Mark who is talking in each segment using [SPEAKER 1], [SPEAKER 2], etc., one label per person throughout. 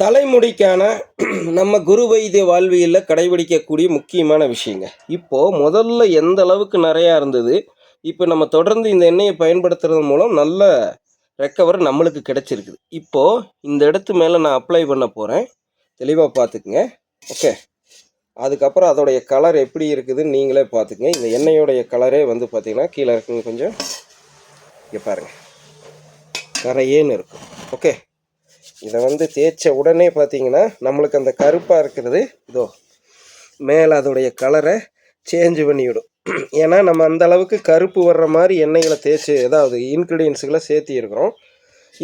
[SPEAKER 1] தலைமுடிக்கான நம்ம குரு வைத்திய வாழ்வியலில் கடைபிடிக்கக்கூடிய முக்கியமான விஷயங்க. இப்போது முதல்ல எந்த அளவுக்கு நிறையா இருந்தது, இப்போ நம்ம தொடர்ந்து இந்த எண்ணெயை பயன்படுத்துறது மூலம் நல்ல ரெக்கவர் நம்மளுக்கு கிடைச்சிருக்குது. இப்போது இந்த இடத்து மேலே நான் அப்ளை பண்ண போகிறேன், தெளிவாக பார்த்துக்குங்க. ஓகே, அதுக்கப்புறம் அதோடைய கலர் எப்படி இருக்குதுன்னு நீங்களே பார்த்துக்குங்க. இந்த எண்ணெயோடைய கலரே வந்து பார்த்திங்கன்னா கீழே இருக்குங்க, கொஞ்சம் இங்கே பாருங்கள், கரையேன்னு இருக்கும். ஓகே, இதை வந்து தேய்ச்ச உடனே பார்த்தீங்கன்னா நம்மளுக்கு அந்த கருப்பாக இருக்கிறது இதோ மேலே அதோடைய கலரை சேஞ்சு பண்ணிவிடும். ஏன்னா நம்ம அந்த அளவுக்கு கருப்பு வர்ற மாதிரி எண்ணெய்களை தேய்ச்சி ஏதாவது இன்க்ரீடியன்ஸுகளை சேர்த்தி இருக்கிறோம்.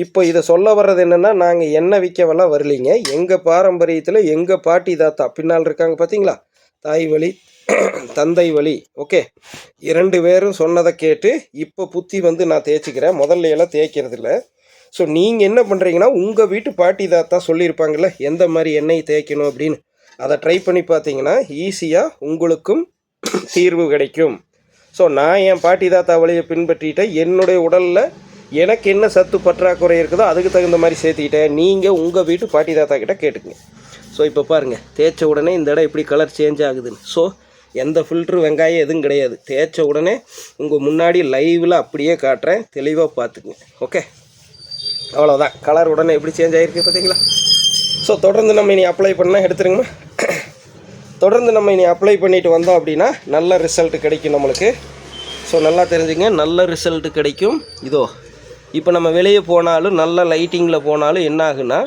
[SPEAKER 1] இப்போ இதை சொல்ல வர்றது என்னென்னா, நாங்கள் எண்ணெய் விற்கவெல்லாம் வரலிங்க. எங்கள் பாரம்பரியத்தில் எங்கள் பாட்டி தாத்தா பின்னால் இருக்காங்க பார்த்தீங்களா, தாய் வழி தந்தை வழி, ஓகே, 2 பேரும் சொன்னதை கேட்டு இப்போ புத்தி வந்து நான் தேய்ச்சிக்கிறேன். முதல்ல எல்லாம் தேய்க்கிறது இல்லை. ஸோ நீங்கள் என்ன பண்ணுறீங்கன்னா, உங்கள் வீட்டு பாட்டி தாத்தா சொல்லியிருப்பாங்கள்ல எந்த மாதிரி எண்ணெய் தேய்க்கணும் அப்படின்னு, அதை ட்ரை பண்ணி பார்த்தீங்கன்னா ஈஸியாக உங்களுக்கும் தீர்வு கிடைக்கும். ஸோ நான் என் பாட்டி தாத்தா வழியை பின்பற்றிட்டேன். என்னுடைய உடலில் எனக்கு என்ன சத்து பற்றாக்குறை இருக்குதோ அதுக்கு தகுந்த மாதிரி சேர்த்திக்கிட்டேன். நீங்கள் உங்கள் வீட்டு பாட்டி தாத்தா கிட்ட கேட்டுக்குங்க. ஸோ இப்போ பாருங்கள், தேய்ச்ச உடனே இந்த இடம் எப்படி கலர் சேஞ்ச் ஆகுதுன்னு. ஸோ எந்த ஃபில்ட்ரு வெங்காயம் எதுவும் கிடையாது. தேய்ச்ச உடனே உங்கள் முன்னாடி லைவில் அப்படியே காட்டுறேன், தெளிவாக பார்த்துக்குங்க. ஓகே, அவ்வளோதான். கலர் உடனே எப்படி சேஞ்ச் ஆகிருக்கு பார்த்தீங்களா. ஸோ தொடர்ந்து நம்ம இனி அப்ளை பண்ணால் எடுத்துருங்கம்மா. தொடர்ந்து நம்ம இனி அப்ளை பண்ணிட்டு வந்தோம் அப்படின்னா நல்ல ரிசல்ட் கிடைக்கும் நம்மளுக்கு. ஸோ நல்லா தெரிஞ்சுங்க, நல்ல ரிசல்ட் கிடைக்கும். இதோ இப்போ நம்ம வெளியே போனாலும் நல்ல லைட்டிங்கில் போனாலும் என்ன ஆகுன்னா,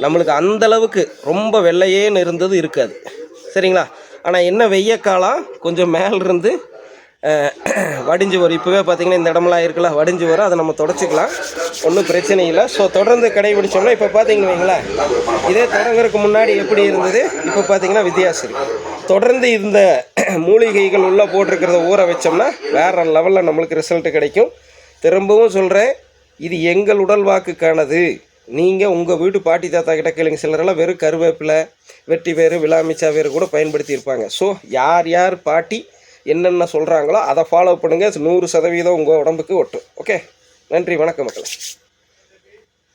[SPEAKER 1] நம்மளுக்கு அந்தளவுக்கு ரொம்ப வெள்ளையேன்னு இருந்தது இருக்காது, சரிங்களா. ஆனால் என்ன வெய்ய காலம் கொஞ்சம் மேலிருந்து வடிஞ்சு வரும். இப்போவே பார்த்திங்கன்னா இந்த இடமெல்லாம் இருக்கலாம், வடிஞ்சு வரும். அதை நம்ம தொடச்சிக்கலாம், ஒன்றும் பிரச்சனை இல்லை. ஸோ தொடர்ந்து கடைபிடிச்சோம்னா இப்போ பார்த்தீங்கன்னு வைங்களேன், இதே தொடங்குறதுக்கு முன்னாடி எப்படி இருந்தது இப்போ பார்த்திங்கன்னா வித்தியாசம். தொடர்ந்து இந்த மூலிகைகள் உள்ளே போட்டிருக்கிறத ஊற வச்சோம்னா வேறு லெவலில் நம்மளுக்கு ரிசல்ட்டு கிடைக்கும். திரும்பவும் சொல்கிறேன், இது எங்கள் உடல் வாக்குக்கானது. நீங்கள் உங்கள் வீட்டு பாட்டி தாத்தா கிட்ட கேளுங்க. சிலரெல்லாம் வெறும் கருவேப்பிலை, வெட்டி வேறு, விளாமிச்சா வேறு கூட பயன்படுத்தியிருப்பாங்க. ஸோ யார் யார் பாட்டி என்னென்ன சொல்கிறாங்களோ அதை ஃபாலோ பண்ணுங்கள். 100% உங்கள் உடம்புக்கு ஒட்டும். ஓகே, நன்றி, வணக்கம் மக்களே.